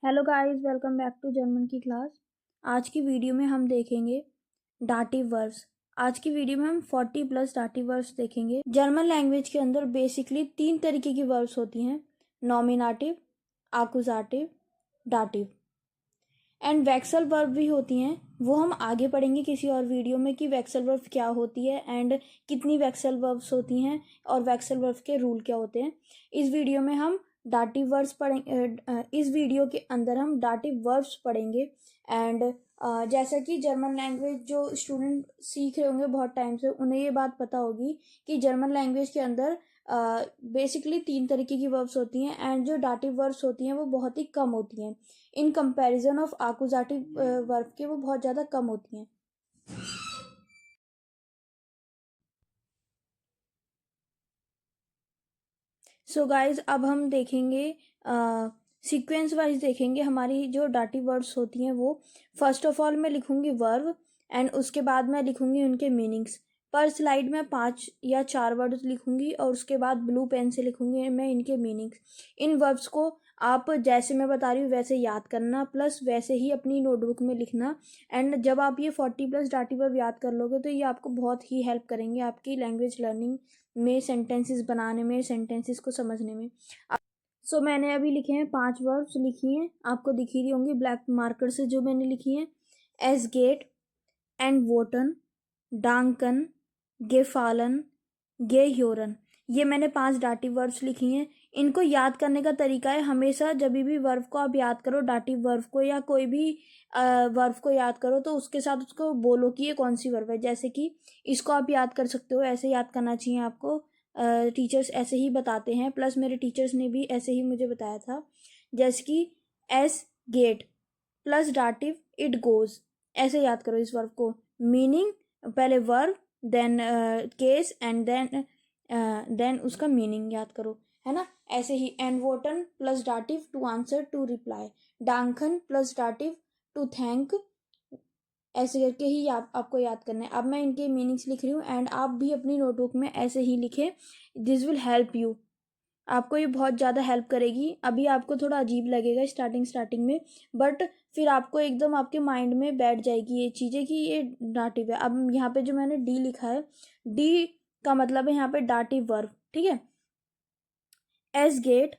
Hello guys, welcome back to German की class. आज की वीडियो में हम देखेंगे डाटिव वर्ब्स। आज की वीडियो में हम 40 प्लस डाटिव वर्ब्स देखेंगे। जर्मन लैंग्वेज के अंदर बेसिकली 3 तरीके की वर्ब्स होती हैं, नॉमिनेटिव, आकुजाटिव, डाटिव एंड वैक्सल वर्ब भी होती हैं। वो हम आगे पढ़ेंगे किसी और वीडियो में कि वैक्सल वर्ब क्या होती है एंड कितनी वैक्सल वर्ब्स होती हैं और वैक्सल वर्ब के रूल क्या होते हैं। इस वीडियो में हम डाटिव वर्ब्स पढ़ेंगे। इस वीडियो के अंदर हम डाटिव वर्ब्स पढ़ेंगे एंड जैसा कि जर्मन लैंग्वेज जो स्टूडेंट सीख रहे होंगे बहुत टाइम से, उन्हें ये बात पता होगी कि जर्मन लैंग्वेज के अंदर बेसिकली 3 तरीके की वर्ब्स होती हैं एंड जो डाटिव वर्ब्स होती हैं वो बहुत ही कम होती हैं। इन कंपैरिजन ऑफ आकुजाटिव वर्ब के वो बहुत ज़्यादा कम होती हैं। सो गाइज, अब हम देखेंगे सीक्वेंस वाइज देखेंगे हमारी जो डाटिव वर्ड्स होती हैं वो। फर्स्ट ऑफ ऑल मैं लिखूंगी वर्ब एंड उसके बाद मैं लिखूंगी उनके मीनिंग्स। पर स्लाइड में 5 या 4 वर्ड्स लिखूंगी और उसके बाद ब्लू पेन से लिखूंगी मैं इनके मीनिंग्स। इन वर्ब्स को आप जैसे मैं बता रही हूँ वैसे याद करना, प्लस वैसे ही अपनी नोटबुक में लिखना। एंड जब आप ये 40 प्लस डाटिव वर्ब याद कर लोगे तो ये आपको बहुत ही हेल्प करेंगे आपकी लैंग्वेज लर्निंग में, सेंटेंसेस बनाने में, सेंटेंसेस को समझने में। सो मैंने अभी लिखे हैं 5 वर्ब्स लिखी हैं, आपको दिख ही रही होंगी ब्लैक मार्कर से जो मैंने लिखी हैं। एस गेट एंड वोटन, डांकन, गेफालन, गे ह्योरन, ये मैंने 5 डाटिव वर्ब्स लिखी हैं। इनको याद करने का तरीका है, हमेशा जब भी वर्ब को आप याद करो, डाटिव वर्ब को या कोई भी वर्ब को याद करो तो उसके साथ उसको बोलो कि ये कौन सी वर्ब है। जैसे कि इसको आप याद कर सकते हो, ऐसे याद करना चाहिए आपको। टीचर्स ऐसे ही बताते हैं, प्लस मेरे टीचर्स ने भी ऐसे ही मुझे बताया था। जैसे कि एस गेट प्लस डाटिव इट गोज, ऐसे याद करो इस वर्ब को। मीनिंग पहले verb, then case and then उसका मीनिंग याद करो, है ना। ऐसे ही एंड वोटन plus dative to answer to reply, डांखन प्लस डाटिव टू थैंक, ऐसे करके ही आपको याद करना है। अब मैं इनके मीनिंग्स लिख रही हूँ एंड आप भी अपनी नोटबुक में ऐसे ही लिखें। दिस विल हेल्प यू, आपको ये बहुत ज़्यादा हेल्प करेगी। अभी आपको थोड़ा अजीब लगेगा स्टार्टिंग में, बट फिर आपको एकदम आपके माइंड में बैठ जाएगी ये चीज़ें कि ये डाटिव है। अब यहाँ पे जो मैंने डी लिखा है, डी का मतलब है यहाँ पे डाटिव वर्ब, ठीक है। एस गेट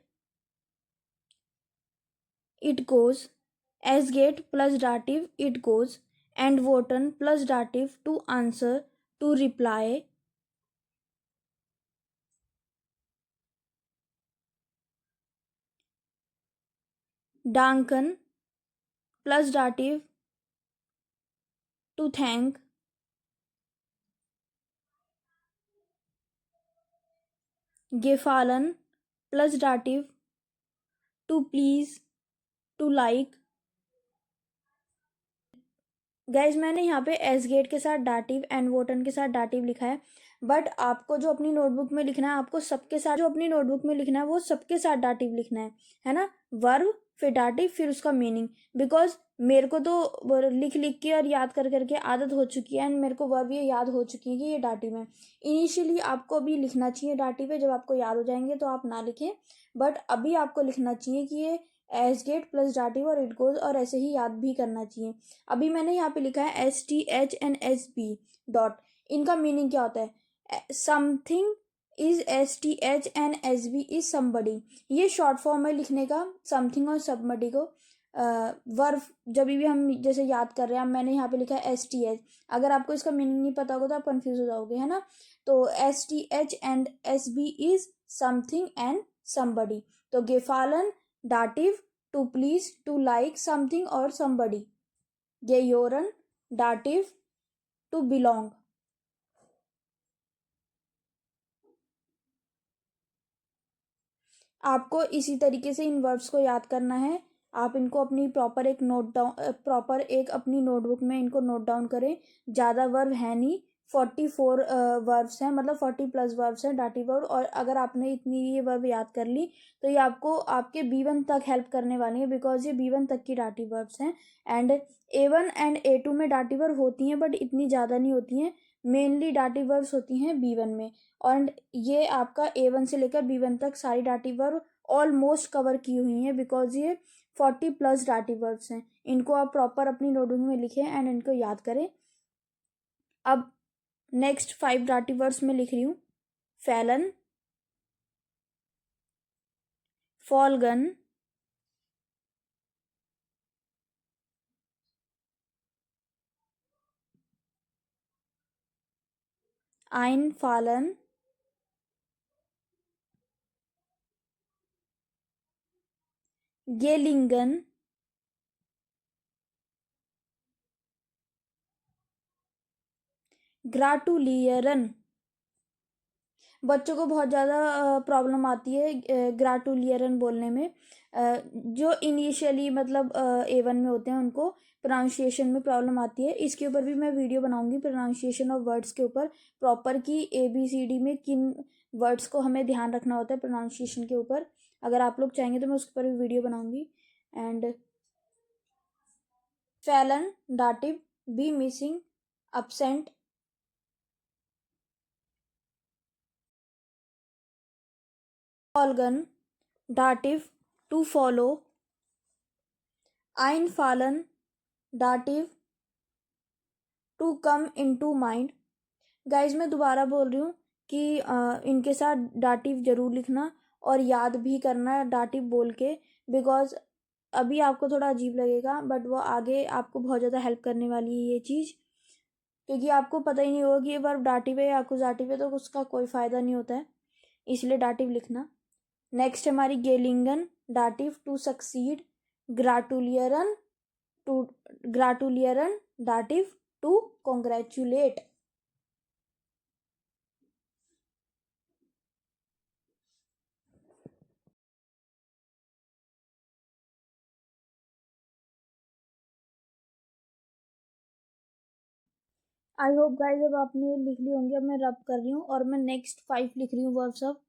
इट गोज, एस गेट plus dative it goes and वोटन plus dative to answer to reply, डांकन प्लस डाटिव टू थैंक, गेफालन plus dative to please, to like. Guys मैंने यहाँ पे एस गेट के साथ डाटिव एंड वोटन के साथ डाटिव लिखा है, बट आपको जो अपनी नोटबुक में लिखना है, आपको सबके साथ जो अपनी नोटबुक में लिखना है वो सबके साथ डाटिव लिखना है ना। वर्ब फिर डाटिव फिर उसका मीनिंग। बिकॉज मेरे को तो लिख लिख के और याद कर करके आदत हो चुकी है एंड मेरे को वर्ब ये याद हो चुकी है कि ये डाटिव है। इनिशियली आपको अभी लिखना चाहिए डाटिव है, जब आपको याद हो जाएंगे तो आप ना लिखें, बट अभी आपको लिखना चाहिए कि ये एस गेट प्लस डाटिव और इट गोज, और ऐसे ही याद भी करना चाहिए। अभी मैंने यहाँ पे लिखा है S T h n s b dot, इनका मीनिंग क्या होता है। Something is s T h n s B is somebody, ये शॉर्ट फॉर्म है लिखने का समथिंग और समबडी को। वर्ब जब भी हम जैसे याद कर रहे हैं, मैंने यहाँ पे लिखा है एस टी एच, अगर आपको इसका मीनिंग नहीं पता होगा तो आप कंफ्यूज हो जाओगे, है ना। तो S T H and S B is something and somebody. तो गेफालन dative to please, to like something और समबडी। गेयोरन डाटिव टू बिलोंग। आपको इसी तरीके से इन वर्ड्स को याद करना है। आप इनको अपनी प्रॉपर एक अपनी नोटबुक में इनको नोट डाउन करें। ज़्यादा वर्ब है नहीं, 44 वर्ब्स हैं, मतलब 40 प्लस वर्ब्स हैं डाटिव वर्ब। और अगर आपने इतनी ये वर्ब याद कर ली तो ये आपको आपके B1 तक हेल्प करने वाली है, बिकॉज ये B1 तक की डाटिव वर्ब्स हैं। एंड A1 एंड A2 में डाटिव वर्ब होती हैं बट इतनी ज़्यादा नहीं होती हैं, मेनली डाटिव वर्ब्स होती हैं B1 में। और ये आपका A1 से लेकर B1 तक सारी डाटिव वर्ब ऑलमोस्ट कवर की हुई हैं, बिकॉज ये 40+ डाटिव वर्ब्स हैं। इनको आप प्रॉपर अपनी नोटबुक में लिखें एंड इनको याद करें। अब नेक्स्ट 5 डाटिव वर्ड्स में लिख रही हूँ। फैलन, फॉलगन, einfallen, gelingen, gratulieren। बच्चों को बहुत ज़्यादा प्रॉब्लम आती है ग्राटुलियरन बोलने में। जो इनिशियली मतलब A1 में होते हैं उनको प्रोनाउंसिएशन में प्रॉब्लम आती है। इसके ऊपर भी मैं वीडियो बनाऊंगी प्रोनाउंसिएशन ऑफ वर्ड्स के ऊपर, प्रॉपर की ABCD में किन वर्ड्स को हमें ध्यान रखना होता है प्रोनाउंसिएशन के ऊपर। अगर आप लोग चाहेंगे तो मैं उसके ऊपर भी वीडियो बनाऊंगी। एंड फैलन, डाटिव, बी मिसिंग, absent, फॉलगन, dative, to follow, einfallen, dative, to come into mind. Guys मैं दोबारा बोल रही हूँ कि इनके साथ डाटिव जरूर लिखना और याद भी करना डाटिव बोल के, बिकॉज अभी आपको थोड़ा अजीब लगेगा बट वो आगे आपको बहुत ज़्यादा हेल्प करने वाली है ये चीज़, क्योंकि आपको पता ही नहीं होगा कि ये वर्ब डाटिव है या अकुजाटिव है, तो उसका कोई फ़ायदा नहीं होता है, इसलिए डाटिव लिखना। नेक्स्ट हमारी गेलिंगन, डाटिव, टू सक्सीड, ग्राटुलियरन, टू ग्राटुलियरन, dative, to congratulate. I hope guys अब आपने लिख ली होंगी। अब मैं रब कर रही हूँ और मैं नेक्स्ट 5 लिख रही हूँ वर्ब्स। अब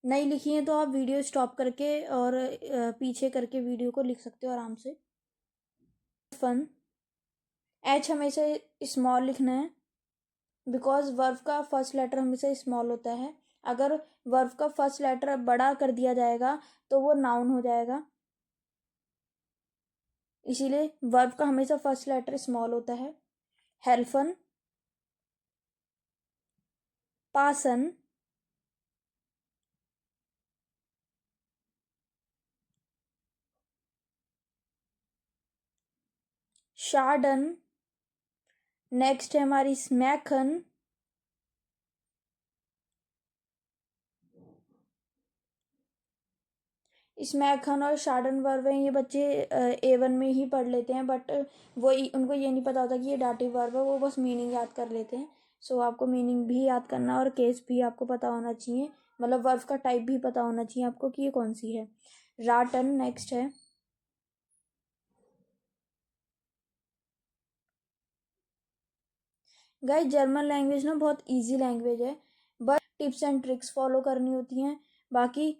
नहीं लिखी है तो आप वीडियो स्टॉप करके और पीछे करके वीडियो को लिख सकते हो आराम से। फन, H हमेशा स्मॉल लिखना है, बिकॉज वर्ब का फर्स्ट लेटर हमेशा स्मॉल होता है। अगर वर्ब का फर्स्ट लेटर बड़ा कर दिया जाएगा तो वो नाउन हो जाएगा, इसीलिए वर्ब का हमेशा फर्स्ट लेटर स्मॉल होता है। हेल्फन, पासन, शार्डन। नेक्स्ट है हमारी स्मैखन, स्मैखन और शार्डन वर्ब हैं, ये बच्चे A1 में ही पढ़ लेते हैं, बट उनको ये नहीं पता होता कि ये डाटिव वर्ब है, वो बस मीनिंग याद कर लेते हैं। सो आपको मीनिंग भी याद करना और केस भी आपको पता होना चाहिए, मतलब वर्ब का टाइप भी पता होना चाहिए आपको कि ये कौन सी है। राटन नेक्स्ट है। गाइस जर्मन लैंग्वेज ना बहुत इजी लैंग्वेज है, but tips and tricks follow करनी होती हैं। बाकी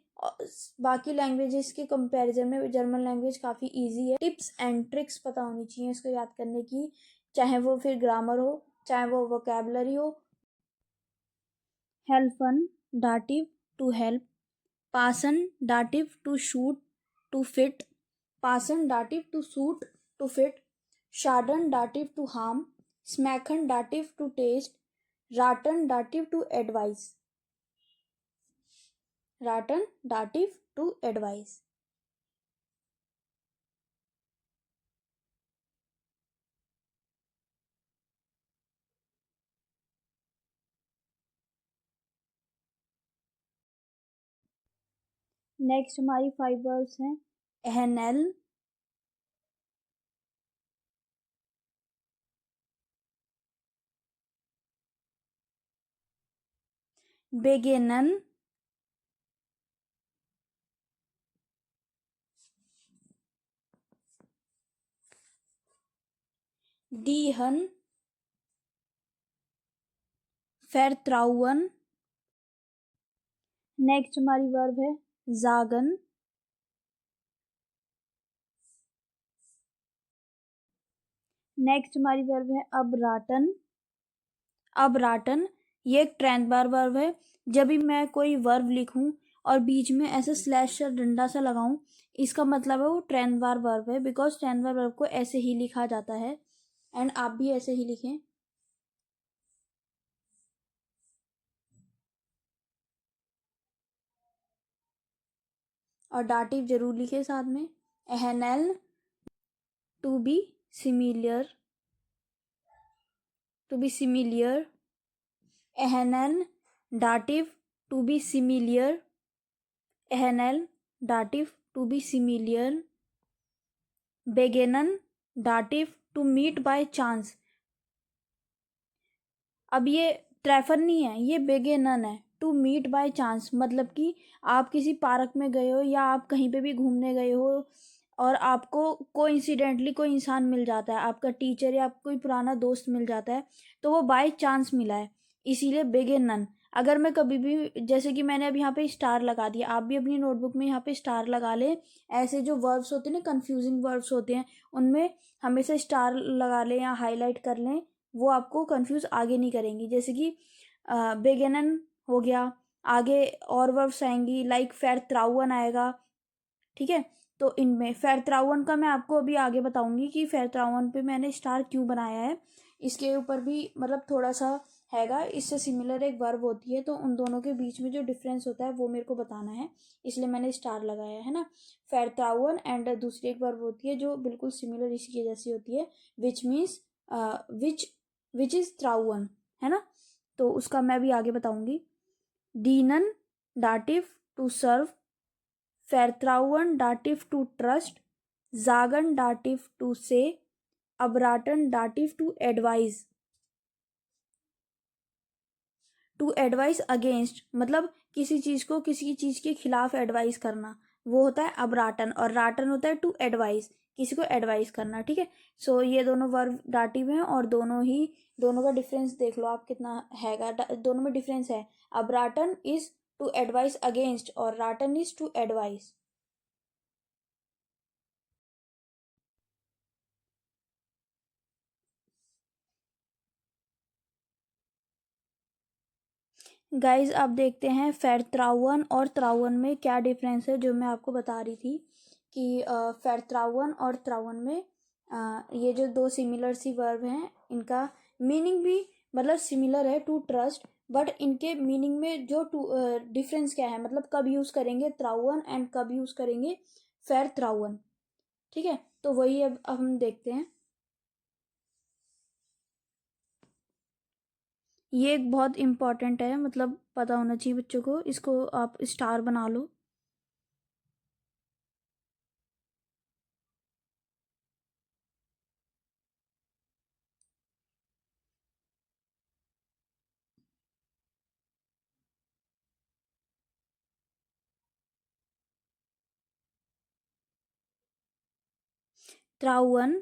बाकी लैंग्वेजेस के कंपैरिजन में जर्मन लैंग्वेज काफ़ी इजी है। टिप्स एंड ट्रिक्स पता होनी चाहिए इसको याद करने की, चाहे वो फिर ग्रामर हो चाहे वो वोकैबुलरी हो। हेल्पन, डाटिव, टू हेल्प। पासन, dative, to shoot, to fit. पासन, dative, to suit, to fit. शार्डन, डाटिव, टू हार्म। स्मैखन, डाटिव, टू टेस्ट। राटन, डाटिव, टू एडवाइस। राटन, डाटिव, टू एडवाइस। नेक्स्ट हमारी 5 वर्ड्स हैं। एहनल, बेगेनन, डीहन, फेरत्राउन। नेक्स्ट हमारी वर्ब है जागन। नेक्स्ट हमारी वर्ब है अब राटन। अब राटन ये एक ट्रेंड बार वर्ब है। जब भी मैं कोई वर्ब लिखूं और बीच में ऐसे स्लैश या डंडा सा लगाऊं, इसका मतलब है वो ट्रेनवार वर्ब है, बिकॉज ट्रेनवार वर्ब को ऐसे ही लिखा जाता है। एंड आप भी ऐसे ही लिखें। और डाटिव जरूर लिखे साथ में। एहनेल, to be similar, to be similar. एहनेल, डाटिव, टू बी सिमिलियर। एहनेल, डाटिव, टू बी सिमिलियर। बेगेनन, dative, to meet by chance. अब ये ट्रेफर नहीं है, ये बेगेनन है। टू मीट बाय चांस मतलब कि आप किसी पार्क में गए हो या आप कहीं पे भी घूमने गए हो और आपको कोइंसिडेंटली कोई इंसान मिल जाता है, आपका टीचर या कोई पुराना दोस्त मिल जाता है, तो वो बाय चांस मिला है, इसीलिए बेगेनन। अगर मैं कभी भी, जैसे कि मैंने अब यहाँ पे स्टार लगा दिया, आप भी अपनी नोटबुक में यहाँ पे स्टार लगा ले। ऐसे जो वर्ब्स होते हैं ना, कंफ्यूजिंग वर्ब्स होते हैं, उनमें हमेशा स्टार लगा लें या हाईलाइट कर लें, वो आपको कंफ्यूज आगे नहीं करेंगी। जैसे कि बेगेनन हो गया, आगे और वर्ब्स आएंगी लाइक फेरत्राउन आएगा, ठीक है। तो इनमें फेरत्राउन का मैं आपको अभी आगे बताऊंगी कि फेरत्राउन पे मैंने स्टार क्यों बनाया है। इसके ऊपर भी मतलब थोड़ा सा हैगा, इससे सिमिलर एक वर्ब होती है, तो उन दोनों के बीच में जो डिफरेंस होता है वो मेरे को बताना है, इसलिए मैंने स्टार लगाया है ना। फेरत्राउन एंड दूसरी एक वर्ब होती है जो बिल्कुल सिमिलर इसी की जैसी होती है, which means which which is त्राउन, है ना। तो उसका मैं भी आगे बताऊंगी। डीनन, डाटिव, टू सर्व। फेरत्राउन, डाटिव, टू ट्रस्ट। जागन, डाटिव, टू से। अबराटन, dative, to advise. To advice against मतलब किसी चीज को किसी चीज के खिलाफ एडवाइस करना, वो होता है अबराटन। और राटन होता है टू एडवाइस, किसी को एडवाइस करना, ठीक है। सो ये दोनों वर्ब डाटिव हैं और दोनों का डिफरेंस देख लो आप कितना हैगा, दोनों में डिफरेंस है। अबराटन इज टू एडवाइस अगेंस्ट और Ratan is to advice. Guys अब देखते हैं फेरत्राउन और त्राउन में क्या डिफरेंस है, जो मैं आपको बता रही थी कि फेरत्राउन और त्राउन में ये जो दो सिमिलर सी वर्ब हैं, इनका मीनिंग भी मतलब सिमिलर है, टू ट्रस्ट, बट इनके मीनिंग में जो डिफरेंस क्या है, मतलब कब यूज़ करेंगे त्राउन एंड कब यूज़ करेंगे फेरत्राउन, ठीक है। तो वही अब हम देखते हैं। ये एक बहुत इम्पॉर्टेंट है, मतलब पता होना चाहिए बच्चों को, इसको आप स्टार बना लो। त्राउन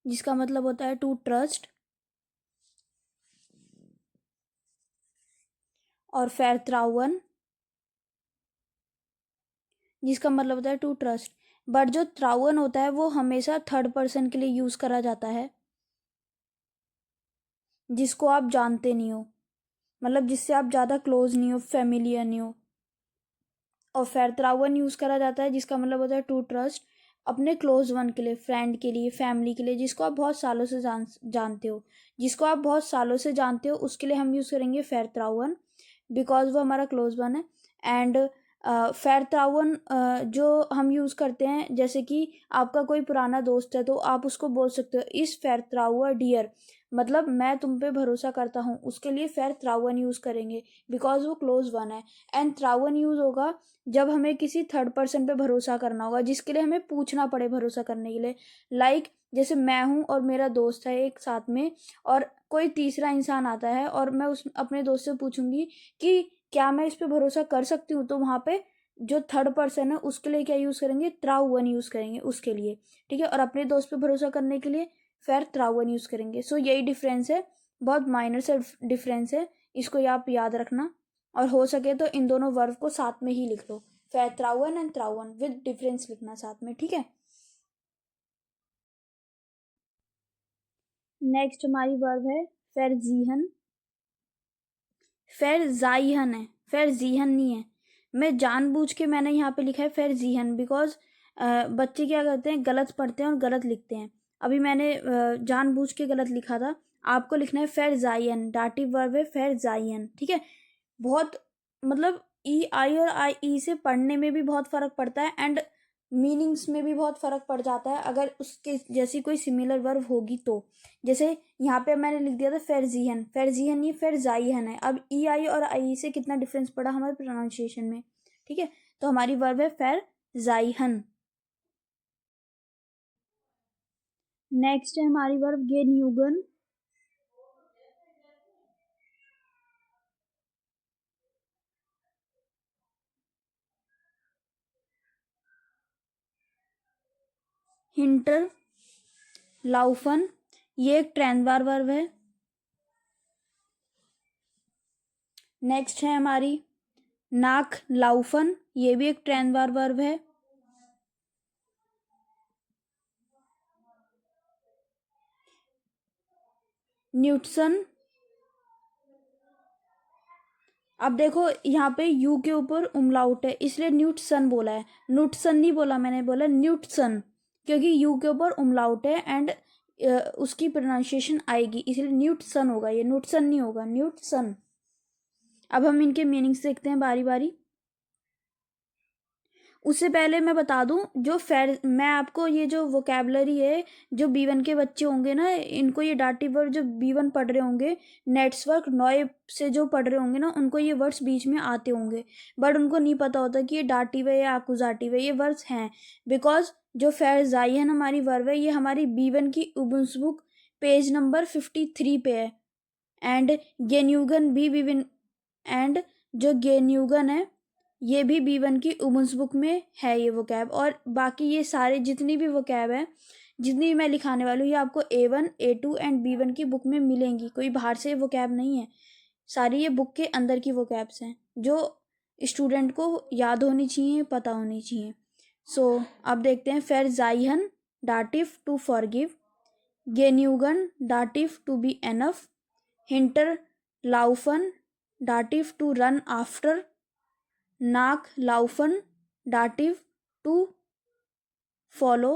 जिसका मतलब होता है टू ट्रस्ट, और फेरत्राउन जिसका मतलब होता है टू ट्रस्ट। बट जो त्राउन होता है वो हमेशा थर्ड पर्सन के लिए यूज़ करा जाता है, जिसको आप जानते नहीं हो, मतलब जिससे आप ज़्यादा क्लोज नहीं हो, फेमिलियर नहीं हो। और फेरत्राउन यूज़ करा जाता है जिसका मतलब होता है टू ट्रस्ट, अपने क्लोज वन के लिए, फ्रेंड के लिए, फैमिली के लिए, जिसको आप बहुत सालों से जानते हो, जिसको आप बहुत सालों से जानते हो उसके लिए हम यूज़ करेंगे फेरत्राउन, बिकॉज वो हमारा क्लोज वन है। एंड फेरत्राउन जो हम यूज़ करते हैं, जैसे कि आपका कोई पुराना दोस्त है तो आप उसको बोल सकते हो इस फेरत्राउअर डियर, मतलब मैं तुम पे भरोसा करता हूँ, उसके लिए फेरत्राउन यूज़ करेंगे बिकॉज वो क्लोज वन है। एंड त्राउन यूज़ होगा जब हमें किसी थर्ड पर्सन पे भरोसा करना होगा, जिसके लिए हमें पूछना पड़े भरोसा करने के लिए, लाइक जैसे मैं हूँ और मेरा दोस्त है एक साथ में, और कोई तीसरा इंसान आता है और मैं उस अपने दोस्त से पूछूंगी कि क्या मैं इस पे भरोसा कर सकती हूँ, तो वहाँ पे जो थर्ड पर्सन है उसके लिए क्या यूज़ करेंगे, त्राउन यूज़ करेंगे उसके लिए, ठीक है। और अपने दोस्त पे भरोसा करने के लिए फिर त्राउन यूज़ करेंगे। सो यही डिफरेंस है, बहुत माइनर से डिफरेंस है, इसको आप याद रखना। और हो सके तो इन दोनों वर्ब को साथ में ही लिख लो, फेरत्राउन एंड त्राउन विद डिफरेंस लिखना साथ में, ठीक है। नेक्स्ट हमारी वर्ब है फेरजीहन। फेरजाइहन है, फेरजीहन नहीं है। मैं जानबूझ के मैंने यहाँ पे लिखा है फेरजीहन, बिकॉज बच्चे क्या करते हैं, गलत पढ़ते हैं और गलत लिखते हैं। अभी मैंने जानबूझ के गलत लिखा था। आपको लिखना है फेरजाइयन, डाटिव वर्ब है फेरजाइयन, ठीक है। बहुत मतलब ई आई और आई ई से पढ़ने में भी बहुत फर्क पड़ता है एंड मीनिंग्स में भी बहुत फर्क पड़ जाता है अगर उसके जैसी कोई सिमिलर वर्ब होगी तो। जैसे यहाँ पे मैंने लिख दिया था फेरजीहन, फेरजीहन ये फेरजाइहन है। अब ई आई और आई से कितना डिफरेंस पड़ा हमारे प्रोनाउंसिएशन में, ठीक है। तो हमारी वर्ब है फेरजाइहन। नेक्स्ट है हमारी वर्ब गेन्यूगन। हिंटर लाउफन, ये एक ट्रेनवार वर्ब है। नेक्स्ट है हमारी नाक लाउफन, ये भी एक ट्रेनवार वर्ब है। न्यूटसन, अब देखो यहाँ पे यू के ऊपर उमलाउट है इसलिए न्यूटसन बोला है, न्यूटसन नहीं बोला मैंने, बोला न्यूटसन, क्योंकि यू के ऊपर उमलाउट है एंड उसकी प्रोनाउंसिएशन आएगी इसलिए न्यूटसन होगा, ये न्यूटसन नहीं होगा, न्यूटसन। अब हम इनके मीनिंग्स देखते हैं बारी बारी। उससे पहले मैं बता दूं, जो फेर मैं आपको ये जो वोकेबलरी है, जो B1 के बच्चे होंगे ना, इनको ये डाटिव वर्ड जो B1 पढ़ रहे होंगे, नेट्सवर्क नॉय से जो पढ़ रहे होंगे ना, उनको ये वर्ड्स बीच में आते होंगे, बट उनको नहीं पता होता कि ये डाटिव है या आकुजाटिव है। ये वर्ड्स हैं बिकॉज जो फेरजाइहन हमारी वर्ब है ये हमारी B1 की उबुंस बुक पेज नंबर 53 पे है एंड गेन्यूगन भी B1 एंड जो गेन्यूगन है ये भी B1 की उबुंस बुक में है ये वोकैब। और बाकी ये सारे जितनी भी वोकैब है, जितनी भी मैं लिखाने वाली हूँ, ये आपको A1 A2 एंड B1 की बुक में मिलेंगी, कोई बाहर से वोकैब नहीं है, सारी ये बुक के अंदर की वोकैब्स हैं जो स्टूडेंट को याद होनी चाहिए, पता होनी चाहिए। सो अब देखते हैं फेरजाइहन डाटिव टू फॉरगिव, गेन्यूगन डाटिव टू बी एनफ, हिंटर लाउफन डाटिव टू रन आफ्टर, नाक लाउफन डाटिव टू फॉलो,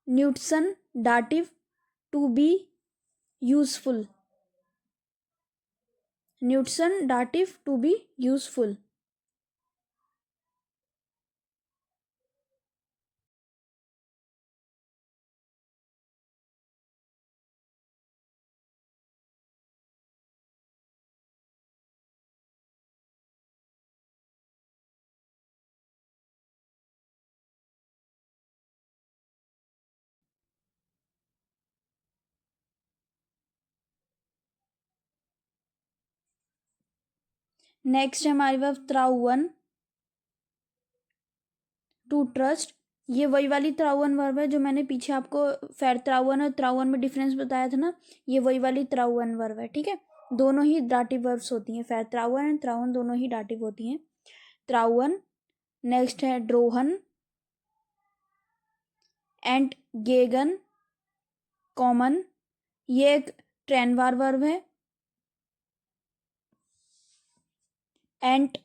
न्यूटसन डाटिव टू बी यूजफुल, न्यूटसन dative to be useful. Next है हमारी वर्ब त्राउवन, टू ट्रस्ट। ये वही वाली त्राउवन वर्ब है जो मैंने पीछे आपको फेर त्राउवन और त्राउवन में डिफरेंस बताया था ना, ये वही वाली त्राउवन वर्ब है, ठीक है। दोनों ही डाटिव वर्ब्स होती हैं, फेर त्राउवन एंड त्राउवन दोनों ही डाटिव होती हैं। त्राउवन। नेक्स्ट है ड्रोहन एंड गेगन कॉमन, ये एक ट्रेनवार वर्ब है। And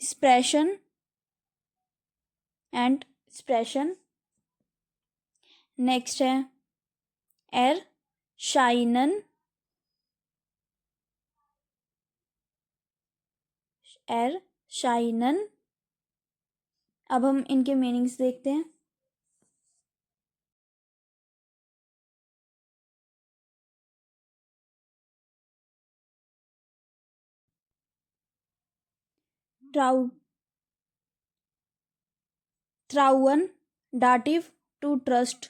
expression and expression. Next है एर शाइनन, एर शाइनन। अब हम इनके मीनिंग्स देखते हैं। ट्राउ त्राउवन डाटिव टू ट्रस्ट,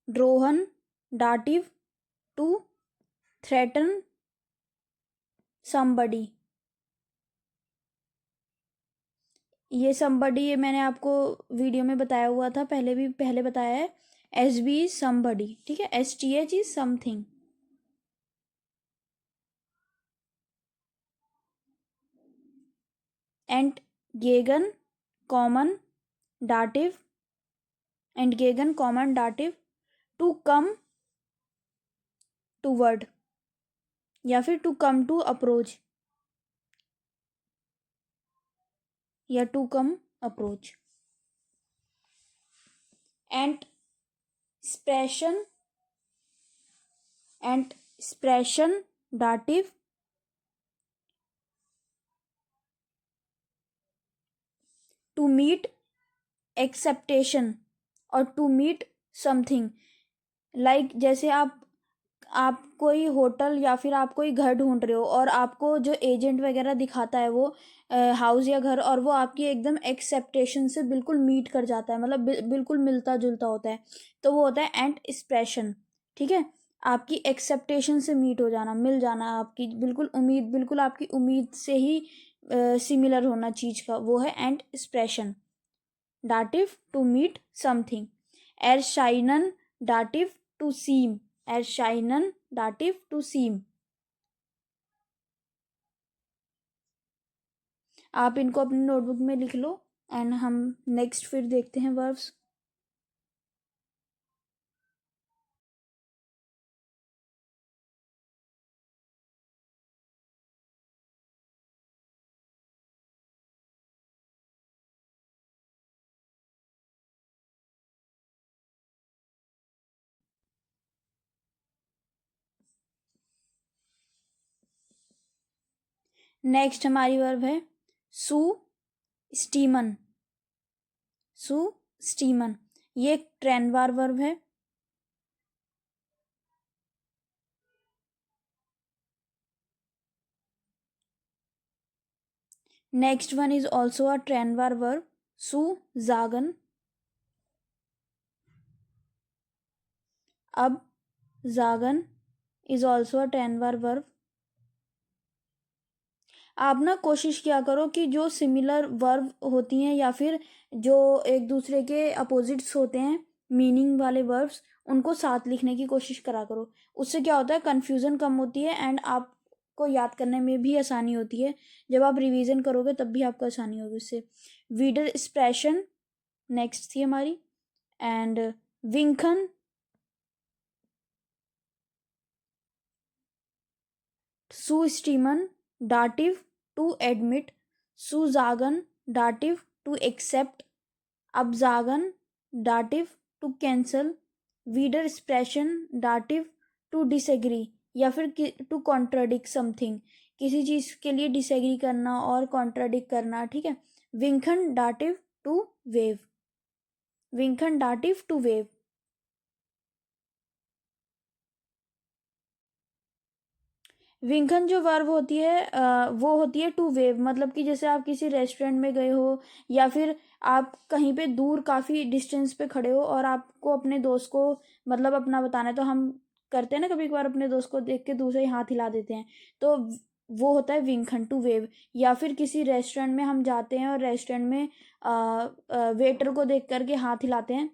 ड्रोहन डाटिव टू थ्रेटन समबडी। ये समबडी ये मैंने आपको वीडियो में बताया हुआ था, पहले भी पहले बताया है। एस बी इज समबडी, ठीक है। S T H is something. And गेगन कॉमन dative entgegen common dative to come toward या फिर to come to approach या to come approach. and expression and expression dative to meet acceptation और to meet something. Like जैसे आप कोई hotel या फिर आप कोई घर ढूंढ रहे हो और आपको जो एजेंट वगैरह दिखाता है वो हाउस या घर, और वो आपकी एकदम एक्सेप्टेशन से बिल्कुल मीट कर जाता है, मतलब बिल्कुल मिलता जुलता होता है, तो वो होता है एंड एक्सप्रेशन. ठीक है, आपकी एक्सेप्टेशन से मीट हो जाना, मिल जाना, आपकी बिल्कुल उम्मीद, बिल्कुल आपकी उम्मीद से ही सिमिलर होना चीज का, वो है and expression. dative to meet something. erscheinen dative to seem. erscheinen dative to seem. आप इनको अपनी नोटबुक में लिख लो एंड हम नेक्स्ट फिर देखते हैं वर्ब्स. नेक्स्ट हमारी वर्ब है सू स्टीमन. सू स्टीमन ये एक ट्रेनवार वर्ब है. Next one is also a ट्रेनवार वर्ब सू जागन. अब जागन इज ऑल्सो अ ट्रेनवार वर्ब. आप ना कोशिश किया करो कि जो सिमिलर वर्ब होती हैं या फिर जो एक दूसरे के अपोजिट्स होते हैं मीनिंग वाले वर्ब्स, उनको साथ लिखने की कोशिश करा करो. उससे क्या होता है, कन्फ्यूज़न कम होती है एंड आपको याद करने में भी आसानी होती है. जब आप रिवीजन करोगे तब भी आपको आसानी होगी उससे. वीडर एक्सप्रेशन नेक्स्ट थी हमारी. एंड विंकन सू स्टीमन dative to admit. zusagen dative to accept. absagen dative to cancel. widersprechen dative to disagree या फिर टू कॉन्ट्राडिक्ट समथिंग, किसी चीज के लिए डिसएग्री करना और कॉन्ट्राडिक्ट करना. ठीक है. विंकन दाटिव टू वेव. विंकन दाटिव टू वेव. विंकन जो वर्ब होती है वो होती है टू वेव, मतलब कि जैसे आप किसी रेस्टोरेंट में गए हो या फिर आप कहीं पे दूर काफ़ी डिस्टेंस पे खड़े हो और आपको अपने दोस्त को मतलब अपना बताना है, तो हम करते हैं ना कभी कभार, अपने दोस्त को देख के दूसरे ही हाथ हिला देते हैं, तो वो होता है विंकन टू वेव. या फिर किसी रेस्टोरेंट में हम जाते हैं और रेस्टोरेंट में वेटर को देख करके हाथ हिलाते हैं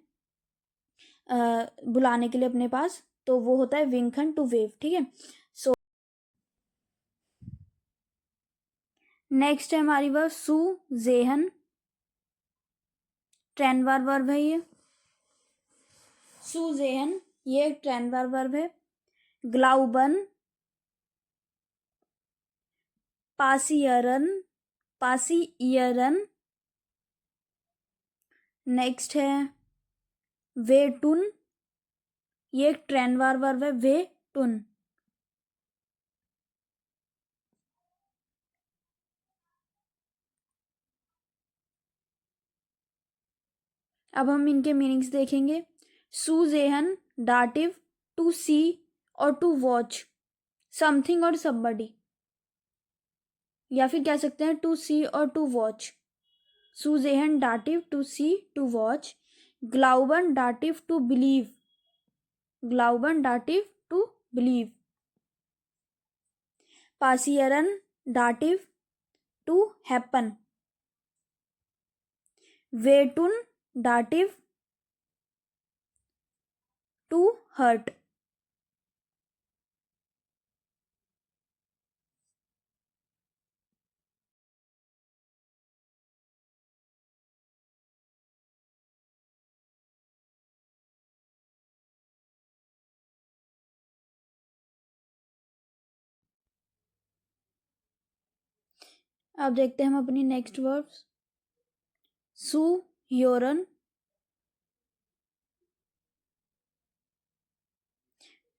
बुलाने के लिए अपने पास, तो वो होता है विंकन टू वेव. ठीक है. सो नेक्स्ट है हमारी वर्ब सू जेहन. ट्रेनवार वर्ब है ये. सू जेहन ये एक ट्रेनवार वर्ब है. ग्लाउबन पासियरन. पासियरन. नेक्स्ट है वेटुन. ये एक ट्रेनवार वर्ब है. वेटुन. अब हम इनके मीनिंग्स देखेंगे. सू जेहन डाटिव टू सी और टू वॉच समथिंग और समबडी, या फिर कह सकते हैं टू सी और टू वॉच. सू जेहन dative to see to watch. ग्लाउबन डाटिव टू बिलीव. ग्लाउबन डाटिव टू बिलीव. पासियरन डाटिव टू हैपन. वेटुन डाटिव टू हर्ट. अब देखते हैं हम अपनी नेक्स्ट वर्ब्स। सू ह्योरन,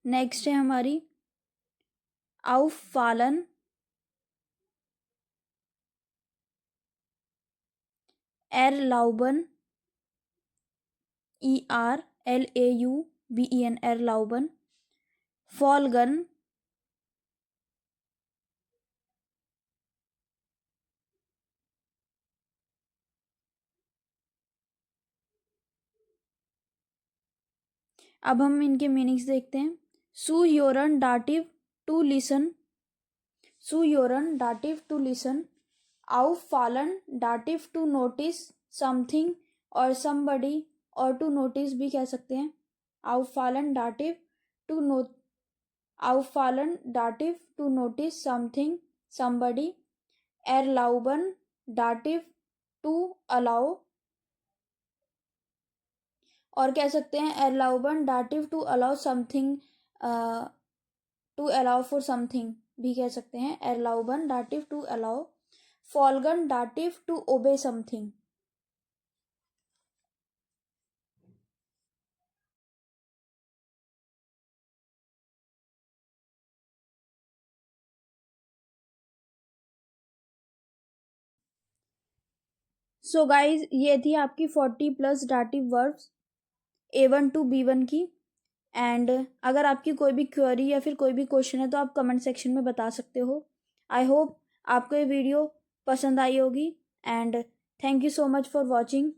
नेक्स्ट है हमारी aufallen, erlauben, ERLAUBEN, erlauben, folgen, अब हम इनके मीनिंग्स देखते हैं। सू ह्योरन डाटिव टू लिसन, सू ह्योरन dative to listen, auffallen dative to notice something और somebody, और टू नोटिस भी कह सकते हैं। auffallen dative to know auffallen dative to notice something somebody, erlauben dative to allow, और कह सकते हैं erlauben dative to allow something, to allow for something भी कह सकते हैं erlauben dative to allow, folgen dative to obey something। So guys ये थी आपकी 40+ dative verbs A1 to B1 की। एंड अगर आपकी कोई भी क्वेरी या फिर कोई भी क्वेश्चन है तो आप कमेंट सेक्शन में बता सकते हो। आई होप आपको ये वीडियो पसंद आई होगी and thank you so much for watching.